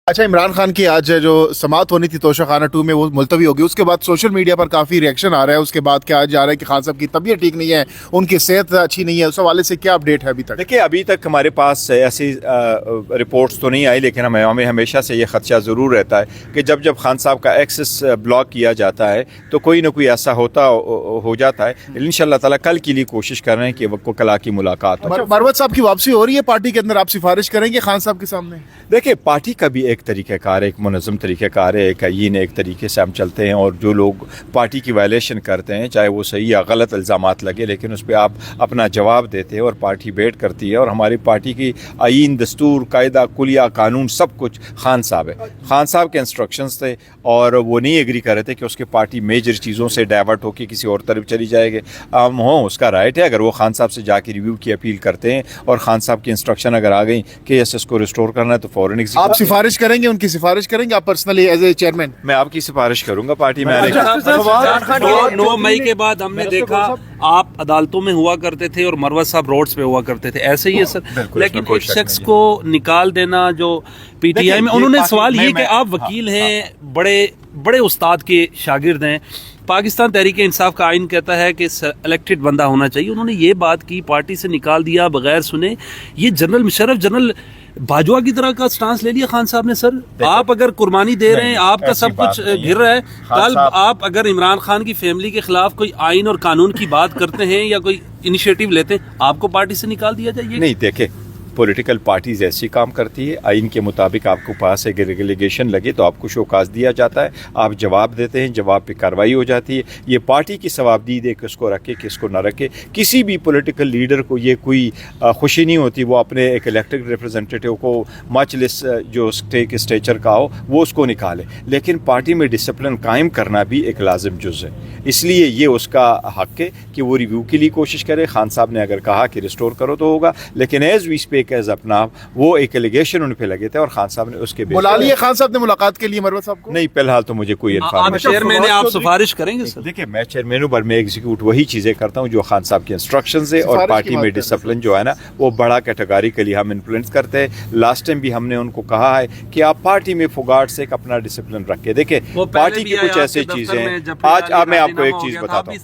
अच्छा, इमरान खान की आज जो समाअत होनी थी तोशाखाना 2 में वो मुलतवी होगी, उसके बाद सोशल मीडिया पर काफ़ी रिएक्शन आ रहा है। उसके बाद क्या जा रहा है कि खान साहब की तबीयत ठीक नहीं है, उनकी सेहत अच्छी नहीं है। उस हवाले से क्या अपडेट है अभी तक? देखिए, अभी तक हमारे पास ऐसी रिपोर्ट्स तो नहीं आई, लेकिन हमें हमेशा से ये खदशा ज़रूर रहता है कि जब जब खान साहब का एक्सेस ब्लॉक किया जाता है तो कोई ना कोई ऐसा हो जाता है। इंशाअल्लाह ताला कल के लिए कोशिश कर रहे हैं कि वो कल की मुलाकात हो। मरवत साहब की वापसी हो रही है पार्टी के अंदर, आप सिफारिश करेंगे खान साहब के सामने? देखिए, पार्टी का भी एक तरीक़ाकार है, एक मुनज़्ज़म तरीक़ाकार है, एक आईन है, एक तरीके से हम चलते हैं। और जो लोग पार्टी की वायलेशन करते हैं, चाहे वो सही या गलत इल्ज़ामात लगे, लेकिन उस पर आप अपना जवाब देते हैं और पार्टी वेट करती है। और हमारी पार्टी की आईन, दस्तूर, कायदा, कुलिया, कानून सब कुछ खान साहब है। खान साहब के इंस्ट्रक्शंस थे और वो नहीं एग्री कर रहे थे कि उसकी पार्टी मेजर चीज़ों से डाइवर्ट होकर किसी और तरफ चली जाएगी। उसका राइट है, अगर वो खान साहब से जाके रिव्यू की अपील करते हैं और खान साहब की इंस्ट्रक्शन अगर आ गई कि एस को रिस्टोर करना है तो फौरन आप सिफारिश करेंगे, उनकी सिफारिश करेंगे आप पर्सनली एज ए चेयरमैन? मैं आपकी सिफारिश करूंगा पार्टी में। 9 मई के बाद हमने देखा आप अदालतों में हुआ करते थे और मरवत साहब रोड्स पे हुआ करते थे, ऐसे ही है सर। लेकिन एक शख्स को निकाल देना जो पीटीआई में, उन्होंने सवाल ये कि आप वकील हैं, बड़े उस्ताद के शागिर्द हैं, पाकिस्तान तहरीक इंसाफ का आइन कहता है कि इलेक्टेड बंदा होना चाहिए। उन्होंने ये बात की, पार्टी से निकाल दिया बगैर सुने। ये जनरल मुशर्रफ, जनरल बाजवा की तरह का स्टांस ले लिया खान साहब ने। सर, आप अगर कुर्बानी दे रहे हैं, आपका सब कुछ गिर रहा है, कल आप अगर इमरान खान की फैमिली के खिलाफ कोई आइन और कानून की बात करते हैं या कोई इनिशिएटिव लेते हैं, आपको पार्टी से निकाल दिया जाए? नहीं, देखे, पॉलिटिकल पार्टीज ऐसी काम करती है। आइन के मुताबिक आपको पास एक रेगुलेशन लगे तो आपको शोकाज दिया जाता है, आप जवाब देते हैं, जवाब पे कार्रवाई हो जाती है। ये पार्टी की सवाबदीद है, किसको रखे किसको ना रखे। किसी भी पॉलिटिकल लीडर को ये कोई खुशी नहीं होती वो अपने एक इलेक्टेड रिप्रेजेंटेटिव को मजलिस जो स्टेचर का हो वो उसको निकाले, लेकिन पार्टी में डिसिप्लिन कायम करना भी एक लाजिम जुज़ है। इसलिए ये उसका हक है कि वो रिव्यू के लिए कोशिश करे। खान साहब ने अगर कहा कि रिस्टोर करो तो होगा, लेकिन एज वी स्पीक एज अपना वो एक एलिगेशन उन पे लगे थे और खान साहब ने उसके बुला लिए खान साहब ने मुलाकात के लिए मरवत साहब को? नहीं, फिलहाल तो मुझे कोई इन्फॉर्मेशन। चेयरमैन है, आप सिफारिश करेंगे सर? देखिए, मैं चेयरमैन हूं, पर मैं एग्जीक्यूट वही चीजें करता हूं जो खान साहब के इंस्ट्रक्शंस है। और पार्टी में डिसिप्लिन जो है ना वो बड़ा कैटेगोरिकली हम इन्फ्लुएंस करते हैं। लास्ट टाइम भी हमने उनको कहा है कि आप पार्टी में फुगाट से अपना डिसिप्लिन रखे। देखिए, पार्टी की कुछ ऐसी चीजें हैं। आज मैं आपको एक चीज बताता हूँ,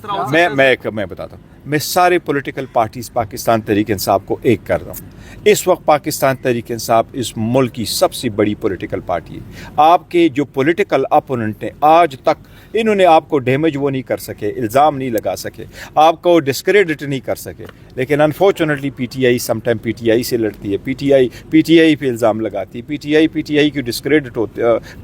मैं बताता हूँ, मैं सारे पॉलिटिकल पार्टीज पाकिस्तान तहरीक इंसाफ को एक कर रहा हूँ। इस वक्त पाकिस्तान तहरीक इंसाफ इस मुल्क की सबसे बड़ी पॉलिटिकल पार्टी है। आपके जो पॉलिटिकल अपोनेंट हैं, आज तक इन्होंने आपको डैमेज वो नहीं कर सके, इल्ज़ाम नहीं लगा सके, आपको डिस्क्रेडिट नहीं कर सके। लेकिन अनफॉर्चुनेटली पीटीआई समटाइम पीटीआई से लड़ती है, पीटीआई पे इल्ज़ाम लगाती है, पीटीआई की डिस्क्रेडिट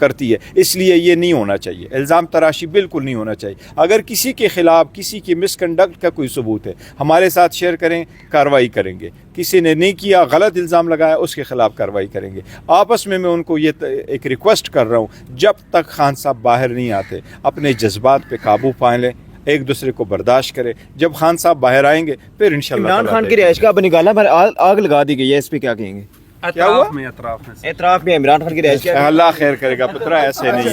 करती है। इसलिए ये नहीं होना चाहिए, इल्ज़ाम तराशी बिल्कुल नहीं होना चाहिए। अगर किसी के खिलाफ किसी के मिसकंडक्ट का कोई सबूत है, हमारे साथ शेयर करें, कार्रवाई करेंगे। किसी ने नहीं किया, गलत इल्ज़ाम लगाया, उसके खिलाफ कार्रवाई करेंगे। आपस में मैं उनको ये एक रिक्वेस्ट कर रहा हूँ, जब तक खान साहब बाहर नहीं आते अपने जज्बात पे काबू पा लें, एक दूसरे को बर्दाश्त करें। जब खान साहब बाहर आएंगे फिर इंशाल्लाह। इमरान खान की रिहाइश का निकाला पर आग लगा दी गई है, इस पे क्या कहेंगे? क्या हुआ? एतराफ में इमरान खान की रिहाइश का अल्लाह खैर करेगा पुत्रा, ऐसे नहीं है।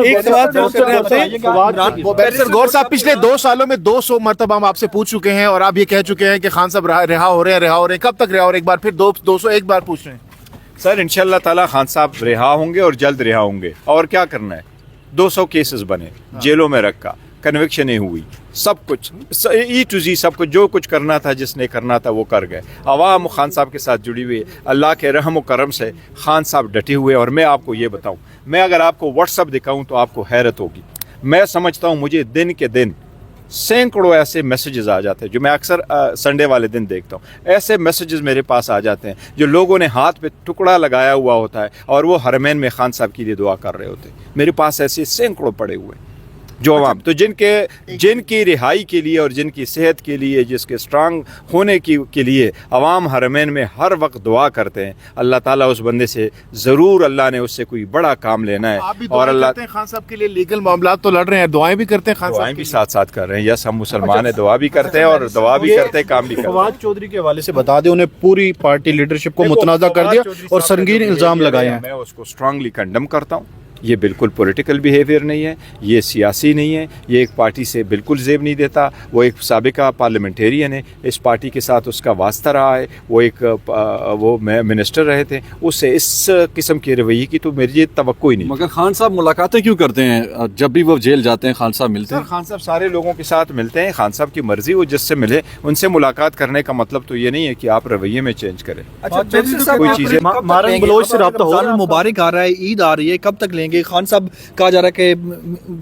एक सवाल गौर साहब, पिछले 2 सालों में 200 मरतबा हम आपसे पूछ चुके हैं और आप ये कह चुके हैं कि खान साहब रिहा हो रहे हैं। कब तक रिहा हो रहे हैं? एक बार फिर 201 बार पूछ रहे हैं सर। इंशाल्लाह ताला खान साहब रिहा होंगे और जल्द रिहा होंगे। और क्या करना है? 200 केसेस बने, जेलों में रखा, कन्विक्शनें हुई, सब कुछ ई टू जी सब कुछ जो कुछ करना था, जिसने करना था वो कर गए। अवाम खान साहब के साथ जुड़ी हुई है। अल्लाह के रहम व करम से खान साहब डटे हुए। और मैं आपको ये बताऊं, मैं अगर आपको व्हाट्सअप दिखाऊं तो आपको हैरत होगी। मैं समझता हूं मुझे दिन के दिन सैकड़ों ऐसे मैसेजेस आ जाते हैं जो मैं अक्सर संडे वाले दिन देखता हूँ। ऐसे मैसेजेस मेरे पास आ जाते हैं जो लोगों ने हाथ पे टुकड़ा लगाया हुआ होता है और वो हरमैन में खान साहब के लिए दुआ कर रहे होते हैं। मेरे पास ऐसे सैकड़ों पड़े हुए हैं जो अवाम, तो जिनकी रिहाई के लिए और जिनकी सेहत के लिए, जिसके स्ट्रांग होने के लिए अवाम हरमैन में हर वक्त दुआ करते हैं। अल्लाह ताला उस बंदे से ज़रूर, अल्लाह ने उससे कोई बड़ा काम लेना है। और अल्लाह खान साहब के लिए लीगल मामला तो लड़ रहे हैं, दुआएं भी करते हैं, दुआएं भी साथ साथ कर रहे हैं। यस, हम मुसलमान हैं, दुआ भी करते हैं और दुआ भी करते हैं, काम भी करते हैं। फवाद चौधरी के हवाले से बता दें, उन्हें पूरी पार्टी लीडरशिप को मुतनाज़ा कर दिया और संगीन इल्ज़ाम लगाए हैं। मैं उसको स्ट्रांगली कंडम करता हूँ। یہ بالکل پولیٹیکل بیہیویئر نہیں ہے, یہ سیاسی نہیں ہے, یہ ایک پارٹی سے بالکل زیب نہیں دیتا. وہ ایک سابقہ پارلیمنٹیرین ہے, اس پارٹی کے ساتھ اس کا واسطہ رہا ہے, وہ منسٹر رہے تھے, اس سے اس قسم کے رویے کی تو میری توقع ہی نہیں. مگر خان صاحب ملاقاتیں کیوں کرتے ہیں جب بھی وہ جیل جاتے ہیں؟ خان صاحب ملتے ہیں. خان صاحب سارے لوگوں کے ساتھ ملتے ہیں, خان صاحب کی مرضی, وہ جس سے ملے ان سے ملاقات کرنے کا مطلب تو یہ نہیں ہے کہ آپ رویے میں چینج کریں. کوئی چیزیں مارنگ بلوچ سے رابطہ ہو رہا ہے, مبارک آ رہا ہے, عید آ رہی ہے, کب تک لیں گے؟ خان صاحب کہا جا رہا ہے کہ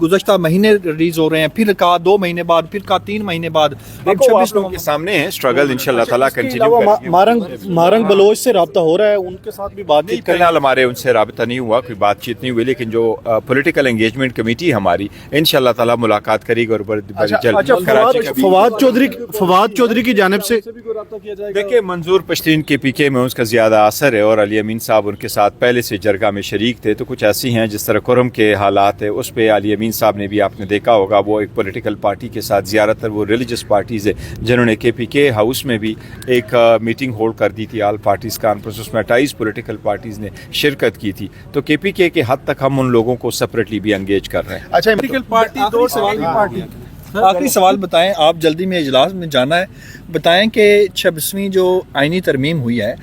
گزشتہ مہینے ریلیز ہو رہے ہیں, پھر کہا 2 مہینے بعد, پھر کہا 3 مہینے بعد. اب 26 لوگوں کے سامنے ہے اسٹرگل, انشاءاللہ تعالیٰ کنٹینیو کریں گے. مارنگ بلوچ سے رابطہ ہو رہا ہے, ان کے ساتھ بھی بات چیت فی الحال ہمارے ان سے رابطہ نہیں ہوا, کوئی بات چیت نہیں ہوئی, لیکن جو پولیٹیکل انگیجمنٹ کمیٹی ہماری انشاءاللہ تعالیٰ ملاقات کرے گی. اور فواد چودھری کی جانب سے دیکھیں, منظور پشتین کے پی کے میں اس کا زیادہ اثر ہے, اور علی امین صاحب ان کے ساتھ پہلے سے جرگہ میں شریک تھے, تو کچھ ایسی ہیں جس طرح کرم کے حالات ہے, اس پہ علی امین صاحب نے بھی آپ نے دیکھا ہوگا, وہ ایک پولیٹیکل پارٹی کے ساتھ زیادہ تر وہ ریلیجس پارٹیز ہے جنہوں نے کے پی کے ہاؤس میں بھی ایک میٹنگ ہولڈ کر دی تھی, آل پارٹیز کانفرنس, اس میں 28 پولیٹیکل پارٹیز نے شرکت کی تھی. تو کے پی کے حد تک ہم ان لوگوں کو سپریٹلی بھی انگیج کر رہے ہیں. اچھا, پولیٹیکل پارٹی 2 سوال پارٹی. آخری سوال بتائیں, آپ جلدی میں اجلاس میں جانا ہے, بتائیں کہ 26ویں جو آئینی ترمیم ہوئی ہے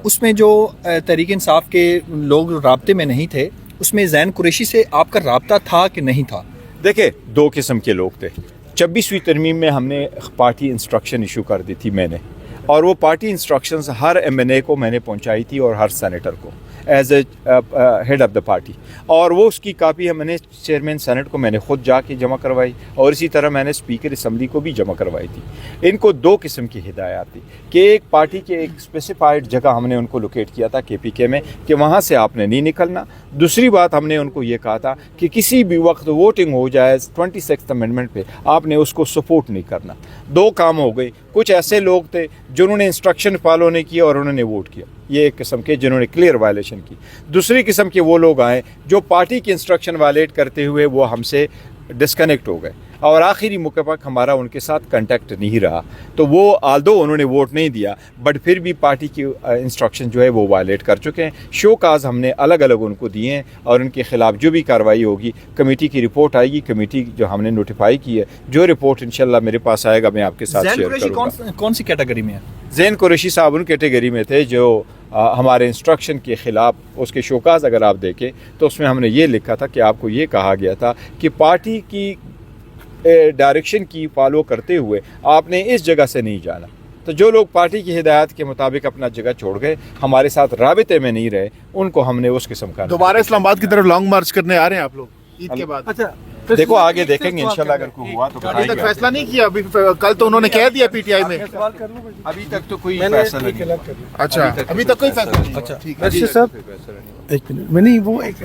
اس میں جو تحریک انصاف کے لوگ رابطے میں نہیں تھے, اس میں زین قریشی سے آپ کا رابطہ تھا کہ نہیں تھا؟ دیکھیں, 2 قسم کے لوگ تھے. 26ویں ترمیم میں ہم نے پارٹی انسٹرکشن ایشو کر دی تھی میں نے, اور وہ پارٹی انسٹرکشنز ہر ایم این اے کو میں نے پہنچائی تھی اور ہر سینیٹر کو as a head of the party, اور وہ اس کی کاپی میں نے چیئرمین سینٹ کو میں نے خود جا کے جمع کروائی, اور اسی طرح میں نے اسپیکر اسمبلی کو بھی جمع کروائی تھی. ان کو 2 قسم کی ہدایات تھی کہ ایک پارٹی کے ایک اسپیسیفائڈ جگہ ہم نے ان کو لوکیٹ کیا تھا کے پی کے میں کہ وہاں سے آپ نے نہیں نکلنا. دوسری بات ہم نے ان کو یہ کہا تھا کہ کسی بھی وقت ووٹنگ ہو جائے 26 امینڈمنٹ پہ, آپ نے اس کو سپورٹ نہیں کرنا. 2 کام ہو گئے. کچھ ایسے لوگ تھے جنہوں نے انسٹرکشن فالو نہیں کیا اور انہوں نے ووٹ کیا, یہ ایک قسم کے جنہوں نے کلیئر وائلیشن کی. دوسری قسم کے وہ لوگ آئے جو پارٹی کی انسٹرکشن وائلیٹ کرتے ہوئے وہ ہم سے ڈسکنیکٹ ہو گئے, اور آخری موقع پر ہمارا ان کے ساتھ کنٹیکٹ نہیں رہا. تو وہ آلدو انہوں نے ووٹ نہیں دیا, بٹ پھر بھی پارٹی کی انسٹرکشن جو ہے وہ وائلیٹ کر چکے ہیں. شو کاز ہم نے الگ الگ ان کو دیے ہیں, اور ان کے خلاف جو بھی کارروائی ہوگی کمیٹی کی رپورٹ آئے گی, کمیٹی جو ہم نے نوٹیفائی کی ہے, جو رپورٹ انشاءاللہ میرے پاس آئے گا میں آپ کے ساتھ شیئر کروں گا. کون سی کیٹیگری میں ہے؟ زین قریشی صاحب ان کیٹیگری میں تھے جو ہمارے انسٹرکشن کے خلاف, اس کے شوکاز اگر آپ دیکھیں تو اس میں ہم نے یہ لکھا تھا کہ آپ کو یہ کہا گیا تھا کہ پارٹی کی ڈائریکشن کی فالو کرتے ہوئے آپ نے اس جگہ سے نہیں جانا. تو جو لوگ پارٹی کی ہدایات کے مطابق اپنا جگہ چھوڑ گئے, ہمارے ساتھ رابطے میں نہیں رہے, ان کو ہم نے اس قسم کا. دوبارہ اسلام آباد کی طرف لانگ مارچ کرنے آ رہے ہیں آپ لوگ عید کے بعد؟ اچھا, دیکھو آگے دیکھیں گے انشاءاللہ, اگر کوئی ہوا تو ابھی تک فیصلہ نہیں کیا. ابھی کل تو انہوں نے کہہ دیا پی ٹی آئی میں, ابھی تک تو کوئی فیصلہ نہیں. اچھا ابھی تک کوئی فیصلہ نہیں. اچھا صاحب, ایک منٹ, میں نہیں, وہ ایک